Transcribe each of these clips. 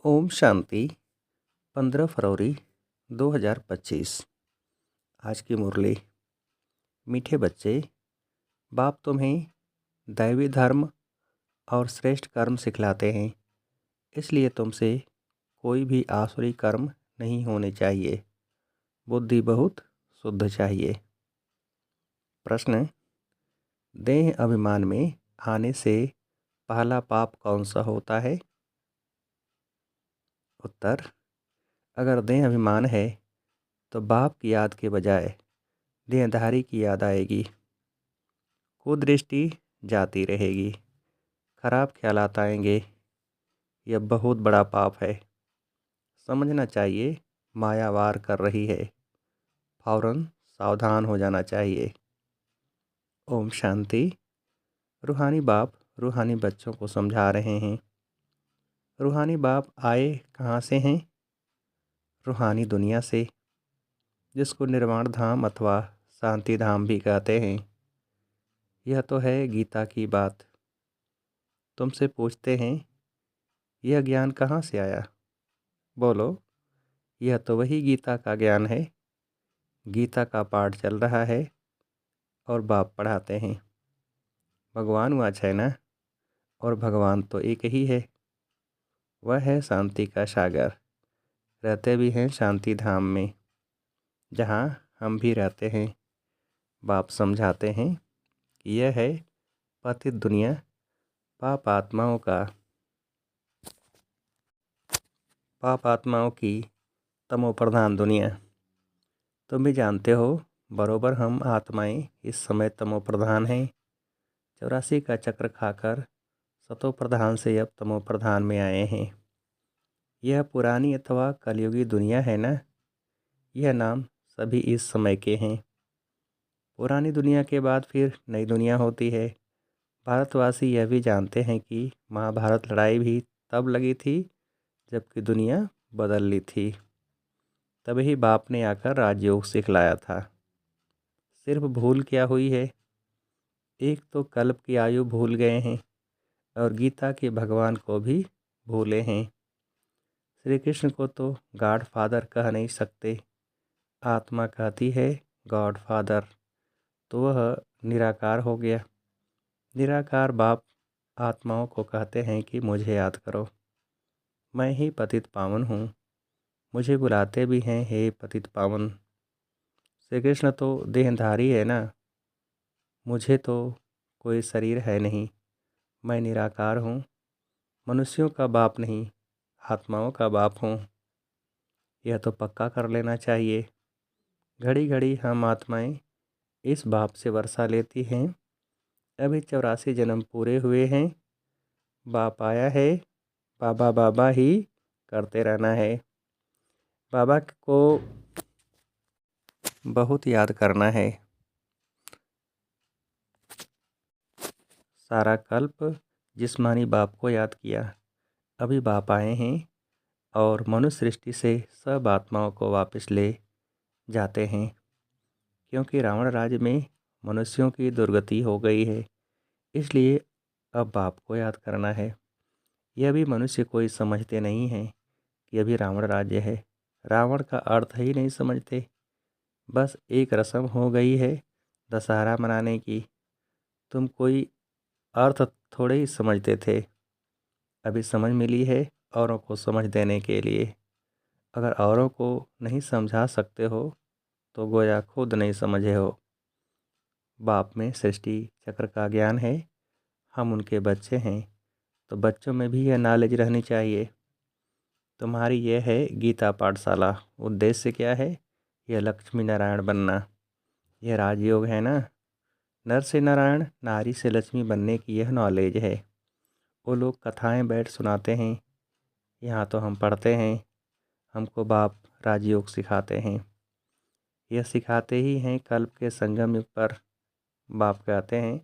ओम शांति। 15 फरवरी 2025। आज की मुरली। मीठे बच्चे, बाप तुम्हें दैवी धर्म और श्रेष्ठ कर्म सिखलाते हैं, इसलिए तुमसे कोई भी आसुरी कर्म नहीं होने चाहिए। बुद्धि बहुत शुद्ध चाहिए। प्रश्न: देह अभिमान में आने से पहला पाप कौन सा होता है? उत्तर: अगर देह अभिमान है तो बाप की याद के बजाय देहधारी की याद आएगी। कुदृष्टि जाती रहेगी, खराब ख्यालात आएंगे। यह बहुत बड़ा पाप है। समझना चाहिए माया वार कर रही है, फौरन सावधान हो जाना चाहिए। ओम शांति। रूहानी बाप रूहानी बच्चों को समझा रहे हैं। रूहानी बाप आए कहाँ से हैं? रूहानी दुनिया से, जिसको निर्वाण धाम अथवा शांति धाम भी कहते हैं। यह तो है गीता की बात। तुमसे पूछते हैं, यह ज्ञान कहाँ से आया? बोलो, यह तो वही गीता का ज्ञान है। गीता का पाठ चल रहा है और बाप पढ़ाते हैं। भगवान वाच है ना, और भगवान तो एक ही है। वह है शांति का सागर। रहते भी हैं शांति धाम में, जहाँ हम भी रहते हैं। बाप समझाते हैं कि यह है पतित दुनिया, पाप आत्माओं की तमो प्रधान दुनिया। तुम भी जानते हो, बरोबर हम आत्माएं इस समय तमो प्रधान हैं। 84 का चक्र खाकर सतो प्रधान से अब तमो प्रधान में आए हैं। यह पुरानी अथवा कलयुगी दुनिया है ना। यह नाम सभी इस समय के हैं। पुरानी दुनिया के बाद फिर नई दुनिया होती है। भारतवासी यह भी जानते हैं कि महाभारत लड़ाई भी तब लगी थी जबकि दुनिया बदल ली थी। तभी बाप ने आकर राजयोग सिखलाया था। सिर्फ भूल क्या हुई है? एक तो कल्प की आयु भूल गए हैं और गीता के भगवान को भी भूले हैं। श्री कृष्ण को तो गॉड फादर कह नहीं सकते। आत्मा कहती है गॉड फादर, तो वह निराकार हो गया। निराकार बाप आत्माओं को कहते हैं कि मुझे याद करो, मैं ही पतित पावन हूँ। मुझे बुलाते भी हैं, हे पतित पावन। श्री कृष्ण तो देहधारी है ना। मुझे तो कोई शरीर है नहीं, मैं निराकार हूँ। मनुष्यों का बाप नहीं, आत्माओं का बाप हूँ। यह तो पक्का कर लेना चाहिए। घड़ी घड़ी हम आत्माएं इस बाप से वर्षा लेती हैं। अभी 84 जन्म पूरे हुए हैं। बाप आया है, बाबा बाबा ही करते रहना है। बाबा को बहुत याद करना है। सारा कल्प जिस्मानी बाप को याद किया। अभी बाप आए हैं और मनुष्य सृष्टि से सब आत्माओं को वापस ले जाते हैं, क्योंकि रावण राज्य में मनुष्यों की दुर्गति हो गई है। इसलिए अब बाप को याद करना है। यह भी मनुष्य कोई समझते नहीं हैं कि अभी रावण राज्य है। रावण का अर्थ ही नहीं समझते। बस एक रस्म हो गई है दशहरा मनाने की। तुम कोई अर्थ थोड़े ही समझते थे। अभी समझ मिली है औरों को समझ देने के लिए। अगर औरों को नहीं समझा सकते हो तो गोया खुद नहीं समझे हो। बाप में सृष्टि चक्र का ज्ञान है। हम उनके बच्चे हैं, तो बच्चों में भी यह नॉलेज रहनी चाहिए। तुम्हारी यह है गीता पाठशाला। उद्देश्य क्या है? यह लक्ष्मी नारायण बनना। यह राजयोग है ना। नर से नारायण, नारी से लक्ष्मी बनने की यह नॉलेज है। वो लोग कथाएं बैठ सुनाते हैं, यहाँ तो हम पढ़ते हैं। हमको बाप राजयोग सिखाते हैं। यह सिखाते ही हैं कल्प के संगम युग पर। बाप कहते हैं,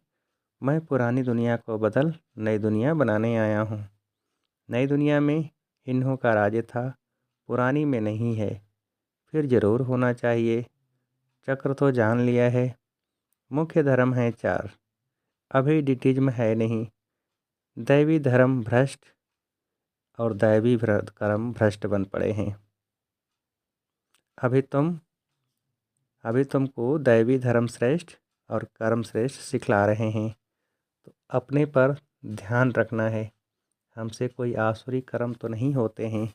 मैं पुरानी दुनिया को बदल नई दुनिया बनाने आया हूँ। नई दुनिया में इन्हों का राज्य था, पुरानी में नहीं है। फिर ज़रूर होना चाहिए। चक्र तो जान लिया है। मुख्य धर्म है 4। अभी डिटिज्म है नहीं। दैवी धर्म भ्रष्ट, और दैवी कर्म भ्रष्ट बन पड़े हैं। अभी तुमको दैवी धर्म श्रेष्ठ और कर्म श्रेष्ठ सिखला रहे हैं। तो अपने पर ध्यान रखना है। हमसे कोई आसुरी कर्म तो नहीं होते हैं।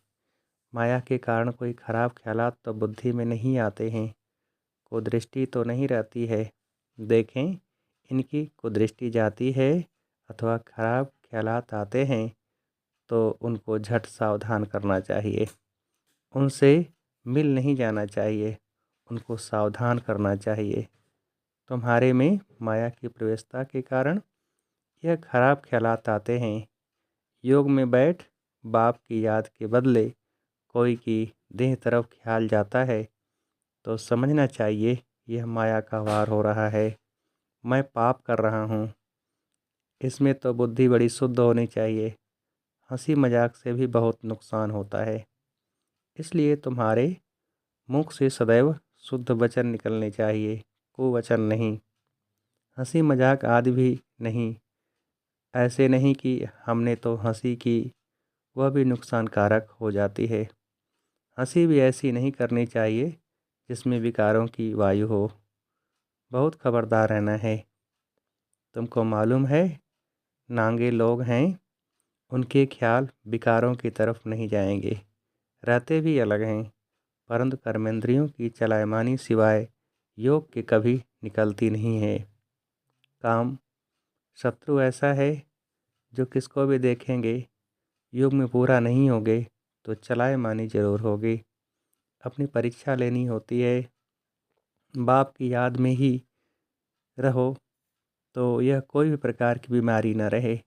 माया के कारण कोई खराब ख्यालात तो बुद्धि में नहीं आते हैं। कुदृष्टि तो नहीं रहती है। देखें, इनकी कुदृष्टि जाती है अथवा खराब ख्यालात आते हैं तो उनको झट सावधान करना चाहिए। उनसे मिल नहीं जाना चाहिए, उनको सावधान करना चाहिए। तुम्हारे में माया की प्रवेशता के कारण यह खराब ख्यालात आते हैं। योग में बैठ बाप की याद के बदले कोई की देह तरफ ख्याल जाता है तो समझना चाहिए यह माया का वार हो रहा है। मैं पाप कर रहा हूँ। इसमें तो बुद्धि बड़ी शुद्ध होनी चाहिए। हंसी मजाक से भी बहुत नुकसान होता है। इसलिए तुम्हारे मुख से सदैव शुद्ध वचन निकलने चाहिए, कुवचन नहीं। हंसी मजाक आदि भी नहीं। ऐसे नहीं कि हमने तो हंसी की, वह भी नुकसानकारक हो जाती है। हंसी भी ऐसी नहीं करनी चाहिए जिसमें विकारों की वायु हो। बहुत खबरदार रहना है। तुमको मालूम है, नांगे लोग हैं, उनके ख्याल विकारों की तरफ नहीं जाएंगे। रहते भी अलग हैं, परंतु कर्मेंद्रियों की चलायमानी सिवाय योग के कभी निकलती नहीं है। काम शत्रु ऐसा है जो किसको भी देखेंगे, योग में पूरा नहीं होगे तो चलायमानी जरूर होगी। अपनी परीक्षा लेनी होती है। बाप की याद में ही रहो तो यह कोई भी प्रकार की बीमारी न रहे।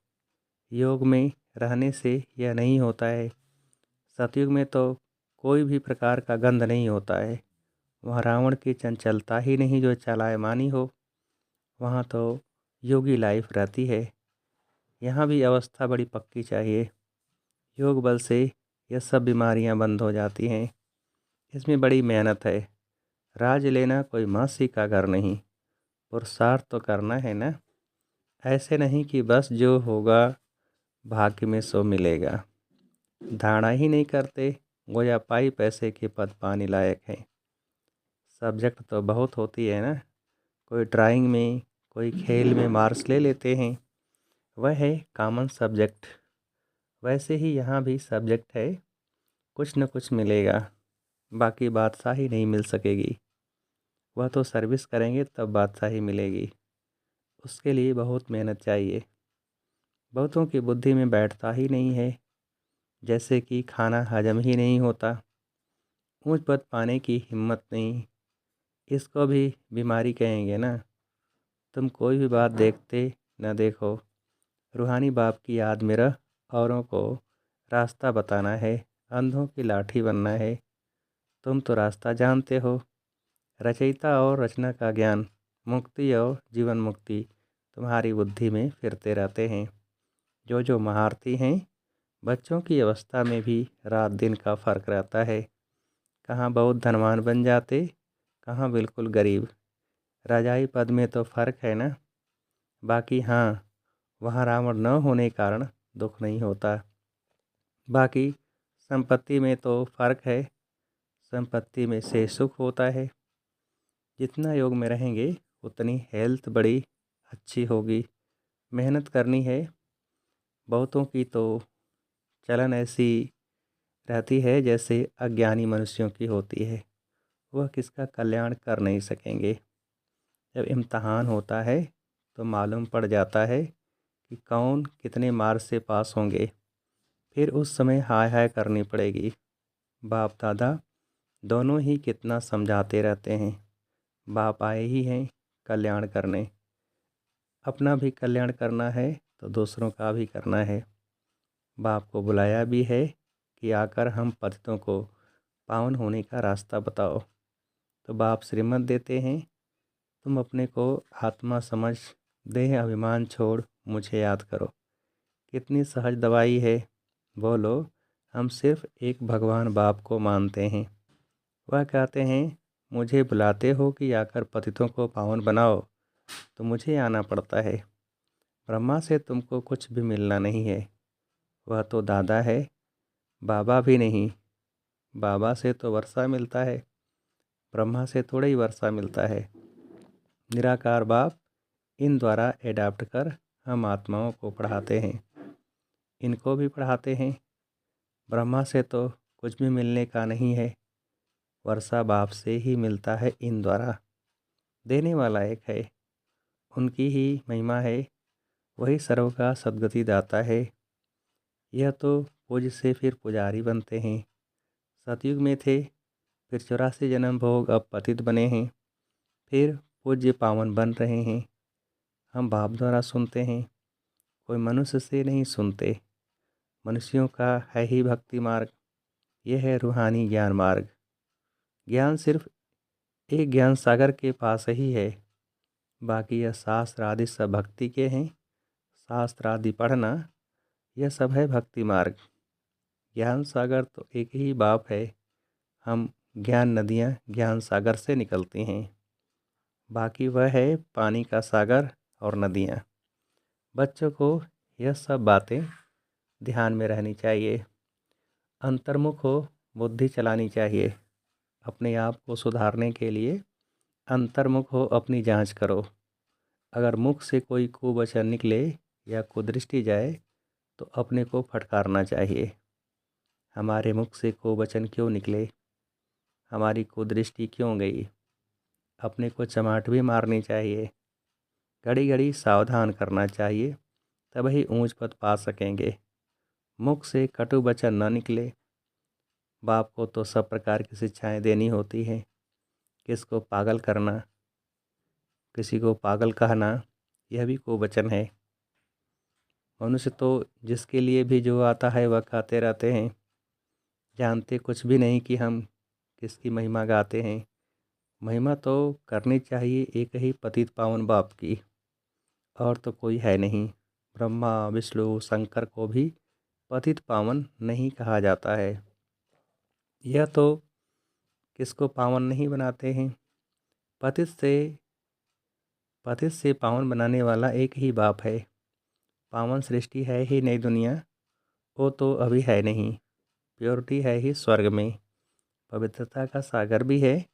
योग में रहने से यह नहीं होता है। सतयुग में तो कोई भी प्रकार का गंध नहीं होता है। वहाँ रावण की चंचलता ही नहीं जो चलायमानी हो। वहाँ तो योगी लाइफ रहती है। यहाँ भी अवस्था बड़ी पक्की चाहिए। योग बल से यह सब बीमारियाँ बंद हो जाती हैं। इसमें बड़ी मेहनत है। राज लेना कोई मासी का घर नहीं, पुरुषार्थ तो करना है ना। ऐसे नहीं कि बस जो होगा भाग्य में सो मिलेगा। धारणा ही नहीं करते, गोया पाई पैसे के पद पाने लायक है। सब्जेक्ट तो बहुत होती है ना। कोई ड्राइंग में, कोई खेल में मार्क्स ले लेते हैं, वह है कॉमन सब्जेक्ट। वैसे ही यहाँ भी सब्जेक्ट है, कुछ न कुछ मिलेगा। बाकी बादशाही नहीं मिल सकेगी। वह तो सर्विस करेंगे तब बादशाही मिलेगी। उसके लिए बहुत मेहनत चाहिए। बहुतों की बुद्धि में बैठता ही नहीं है। जैसे कि खाना हजम ही नहीं होता, ऊंच पद पाने की हिम्मत नहीं। इसको भी बीमारी कहेंगे ना। तुम कोई भी बात देखते न देखो, रूहानी बाप की याद में रह औरों को रास्ता बताना है, अंधों की लाठी बनना है। तुम तो रास्ता जानते हो। रचयिता और रचना का ज्ञान, मुक्ति और जीवन मुक्ति तुम्हारी बुद्धि में फिरते रहते हैं। जो महारथी हैं, बच्चों की अवस्था में भी रात दिन का फ़र्क रहता है। कहाँ बहुत धनवान बन जाते, कहाँ बिल्कुल गरीब। राजाई पद में तो फ़र्क है ना। बाकी हाँ, वहाँ रावण न होने कारण दुख नहीं होता। बाकी संपत्ति में तो फ़र्क है। संपत्ति में से सुख होता है। जितना योग में रहेंगे उतनी हेल्थ बड़ी अच्छी होगी। मेहनत करनी है। बहुतों की तो चलन ऐसी रहती है जैसे अज्ञानी मनुष्यों की होती है। वह किसका कल्याण कर नहीं सकेंगे। जब इम्तहान होता है तो मालूम पड़ जाता है कि कौन कितने मार्क से पास होंगे। फिर उस समय हाय हाय करनी पड़ेगी। बाप दादा दोनों ही कितना समझाते रहते हैं। बाप आए ही हैं कल्याण करने। अपना भी कल्याण करना है तो दूसरों का भी करना है। बाप को बुलाया भी है कि आकर हम पतितों को पावन होने का रास्ता बताओ। तो बाप श्रीमत देते हैं, तुम अपने को आत्मा समझ देह अभिमान छोड़ मुझे याद करो। कितनी सहज दवाई है। बोलो, हम सिर्फ एक भगवान बाप को मानते हैं। वह कहते हैं, मुझे बुलाते हो कि आकर पतितों को पावन बनाओ, तो मुझे आना पड़ता है। ब्रह्मा से तुमको कुछ भी मिलना नहीं है। वह तो दादा है, बाबा भी नहीं। बाबा से तो वर्षा मिलता है, ब्रह्मा से थोड़ा ही वर्षा मिलता है। निराकार बाप इन द्वारा एडाप्ट कर हम आत्माओं को पढ़ाते हैं, इनको भी पढ़ाते हैं। ब्रह्मा से तो कुछ भी मिलने का नहीं है, वर्षा बाप से ही मिलता है इन द्वारा। देने वाला एक है, उनकी ही महिमा है, वही सर्व का सद्गति दाता है। यह तो पूज्य से फिर पुजारी बनते हैं। सतयुग में थे, फिर 84 जन्म भोग, अब पतित बने हैं, फिर पूज्य पावन बन रहे हैं। हम बाप द्वारा सुनते हैं, कोई मनुष्य से नहीं सुनते। मनुष्यों का है ही भक्ति मार्ग, यह है रूहानी ज्ञान मार्ग। ज्ञान सिर्फ एक ज्ञान सागर के पास ही है, बाकी यह शास्त्र आदि सब भक्ति के हैं। शास्त्र आदि पढ़ना यह सब है भक्ति मार्ग। ज्ञान सागर तो एक ही बाप है, हम ज्ञान नदियाँ ज्ञान सागर से निकलती हैं, बाकी वह है पानी का सागर और नदियाँ। बच्चों को यह सब बातें ध्यान में रहनी चाहिए। अंतर्मुख हो, बुद्धि चलानी चाहिए। अपने आप को सुधारने के लिए अंतर्मुख हो, अपनी जांच करो। अगर मुख से कोई कुवचन निकले या कुदृष्टि जाए तो अपने को फटकारना चाहिए। हमारे मुख से कुवचन क्यों निकले, हमारी कुदृष्टि क्यों गई, अपने को चमाट भी मारनी चाहिए। घड़ी घड़ी सावधान करना चाहिए, तब ही ऊंच पद पा सकेंगे। मुख से कटु वचन न निकले। बाप को तो सब प्रकार की शिक्षाएं देनी होती हैं। किसको पागल करना, किसी को पागल कहना, यह भी कुवचन है। मनुष्य तो जिसके लिए भी जो आता है वह कहते रहते हैं, जानते कुछ भी नहीं कि हम किसकी महिमा गाते हैं। महिमा तो करनी चाहिए एक ही पतित पावन बाप की, और तो कोई है नहीं। ब्रह्मा विष्णु शंकर को भी पतित पावन नहीं कहा जाता है। यह तो किसको पावन नहीं बनाते हैं। पतित से पावन बनाने वाला एक ही बाप है। पावन सृष्टि है ही नई दुनिया, वो तो अभी है नहीं। प्योरिटी है ही स्वर्ग में, पवित्रता का सागर भी है,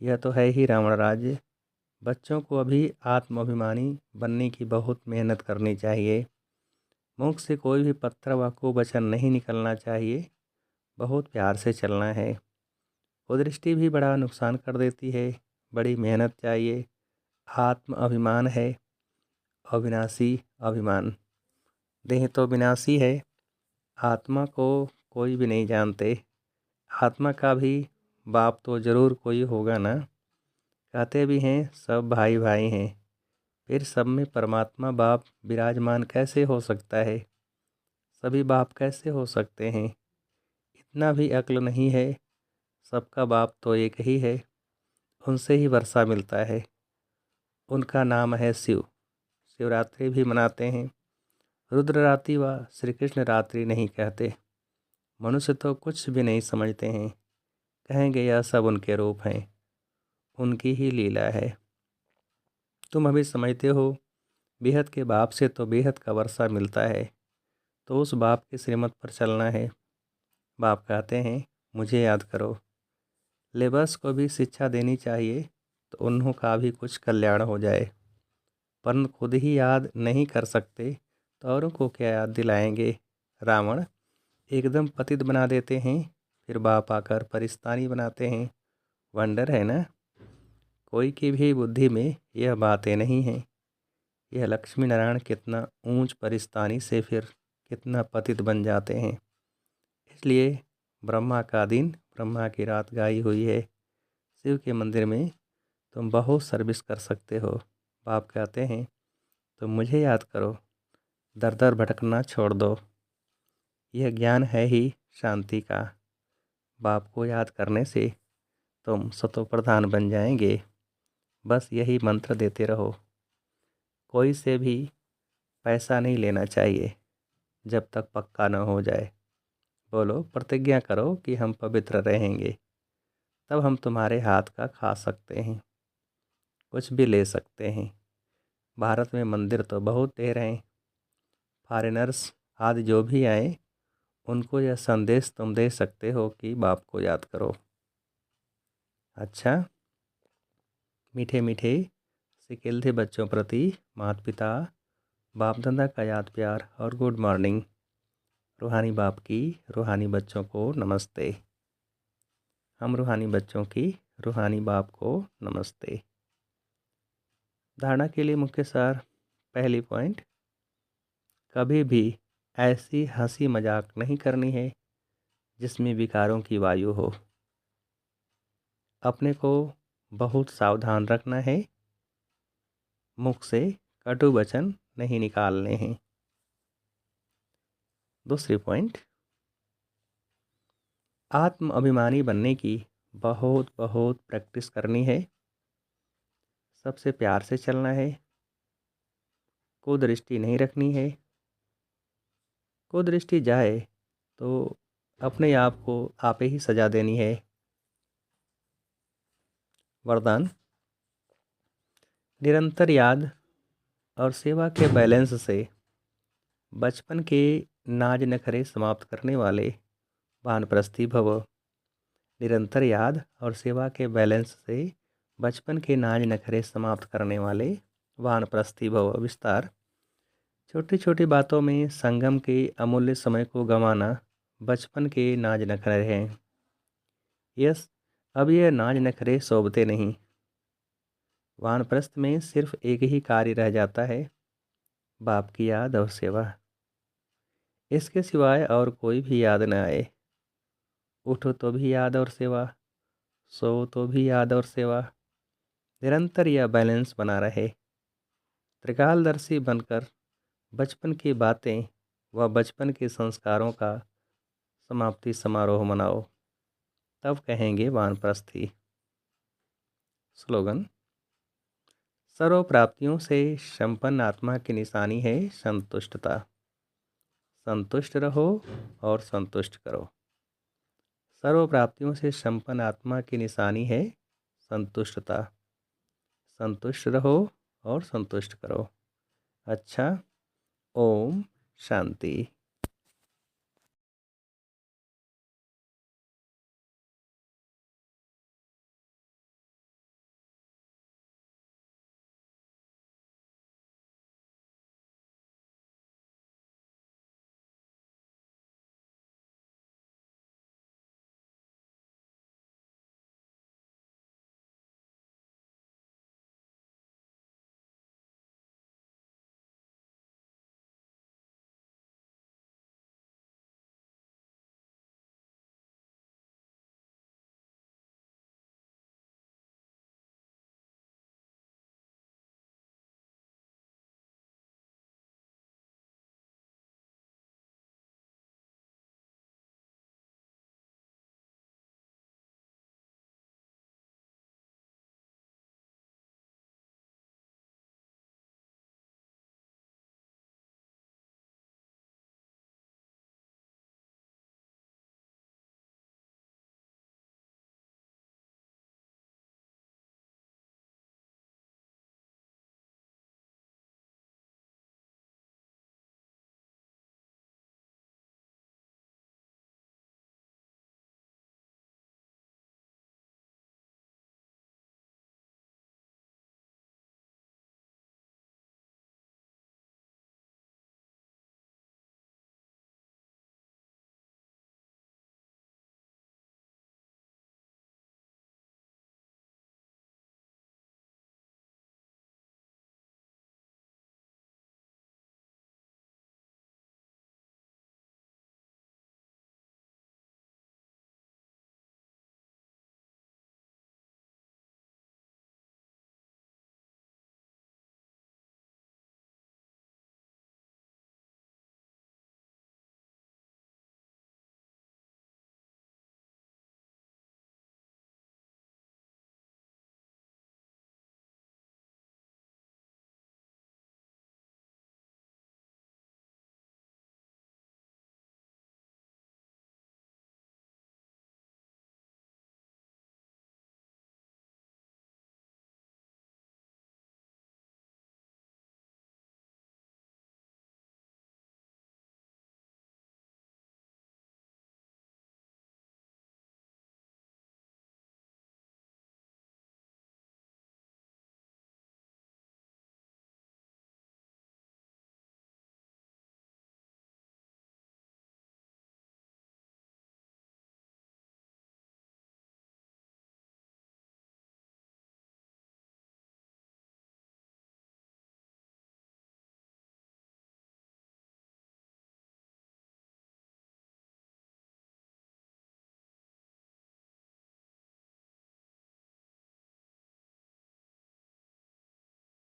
यह तो है ही रावण राज्य। बच्चों को अभी आत्माभिमानी बनने की बहुत मेहनत करनी चाहिए। मुख से कोई भी पत्थर व कुवचन नहीं निकलना चाहिए, बहुत प्यार से चलना है। कुदृष्टि भी बड़ा नुकसान कर देती है, बड़ी मेहनत चाहिए। आत्म अभिमान है, अविनाशी अभिमान। देह तो विनाशी है, आत्मा को कोई भी नहीं जानते। आत्मा का भी बाप तो ज़रूर कोई होगा ना। कहते भी हैं सब भाई भाई हैं, फिर सब में परमात्मा बाप विराजमान कैसे हो सकता है। सभी बाप कैसे हो सकते हैं, इतना भी अक्ल नहीं है। सबका बाप तो एक ही है, उनसे ही वर्षा मिलता है। उनका नाम है शिव। शिवरात्रि भी मनाते हैं। रुद्र रात्रि व श्री कृष्ण रात्रि नहीं कहते। मनुष्य तो कुछ भी नहीं समझते हैं, कहेंगे यह सब उनके रूप हैं, उनकी ही लीला है। तुम अभी समझते हो बेहद के बाप से तो बेहद का वर्षा मिलता है, तो उस बाप की श्रीमत पर चलना है। बाप कहते हैं मुझे याद करो। लेबर्स को भी शिक्षा देनी चाहिए, तो उन्हों का भी कुछ कल्याण हो जाए। पर खुद ही याद नहीं कर सकते तो औरों को क्या याद दिलाएंगे। रावण एकदम पतित बना देते हैं, फिर बाप आकर परिस्तानी बनाते हैं। वंडर है ना। कोई की भी बुद्धि में यह बातें नहीं हैं। यह लक्ष्मी नारायण कितना ऊंच परिस्तानी से फिर कितना पतित बन जाते हैं। इसलिए ब्रह्मा का दिन ब्रह्मा की रात गाई हुई है। शिव के मंदिर में तुम बहुत सर्विस कर सकते हो। बाप कहते हैं तो मुझे याद करो, दर दर भटकना छोड़ दो। यह ज्ञान है ही शांति का। बाप को याद करने से तुम सतो प्रधान बन जाएंगे। बस यही मंत्र देते रहो। कोई से भी पैसा नहीं लेना चाहिए जब तक पक्का न हो जाए। बोलो प्रतिज्ञा करो कि हम पवित्र रहेंगे, तब हम तुम्हारे हाथ का खा सकते हैं, कुछ भी ले सकते हैं। भारत में मंदिर तो बहुत ढेर हैं। फॉरेनर्स आदि जो भी आए उनको यह संदेश तुम दे सकते हो कि बाप को याद करो। अच्छा, मीठे मीठे से खेलते बच्चों प्रति माता पिता बाप दादा का याद प्यार और गुड मॉर्निंग। रूहानी बाप की रूहानी बच्चों को नमस्ते। हम रूहानी बच्चों की रूहानी बाप को नमस्ते। धारणा के लिए मुख्य सार। पहली पॉइंट, कभी भी ऐसी हंसी मजाक नहीं करनी है जिसमें विकारों की वायु हो। अपने को बहुत सावधान रखना है, मुख से कटु वचन नहीं निकालने हैं। दूसरी पॉइंट, आत्म अभिमानी बनने की बहुत बहुत प्रैक्टिस करनी है। सबसे प्यार से चलना है, कुदृष्टि नहीं रखनी है। कुदृष्टि जाए तो अपने आप को आप ही सजा देनी है। वरदान, निरंतर याद और सेवा के बैलेंस से बचपन के नाज नखरे समाप्त करने वाले वानप्रस्थी भव। निरंतर याद और सेवा के बैलेंस से बचपन के नाज नखरे समाप्त करने वाले वानप्रस्थी भव। विस्तार, छोटी छोटी बातों में संगम के अमूल्य समय को गंवाना बचपन के नाज नखरे हैं। यस, अब यह नाज नखरे शोभते नहीं। वानप्रस्थ में सिर्फ एक ही कार्य रह जाता है, बाप की याद और सेवा। इसके सिवाय और कोई भी याद न आए। उठो तो भी याद और सेवा, सो तो भी याद और सेवा। निरंतर यह बैलेंस बना रहे। त्रिकालदर्शी बनकर बचपन की बातें व बचपन के संस्कारों का समाप्ति समारोह मनाओ, तब कहेंगे वानप्रस्थी। स्लोगन, सर्व प्राप्तियों से संपन्न आत्मा की निशानी है संतुष्टता। संतुष्ट रहो और संतुष्ट करो। सर्व प्राप्तियों से संपन्न आत्मा की निशानी है संतुष्टता। संतुष्ट रहो और संतुष्ट करो। अच्छा, ओम शांति।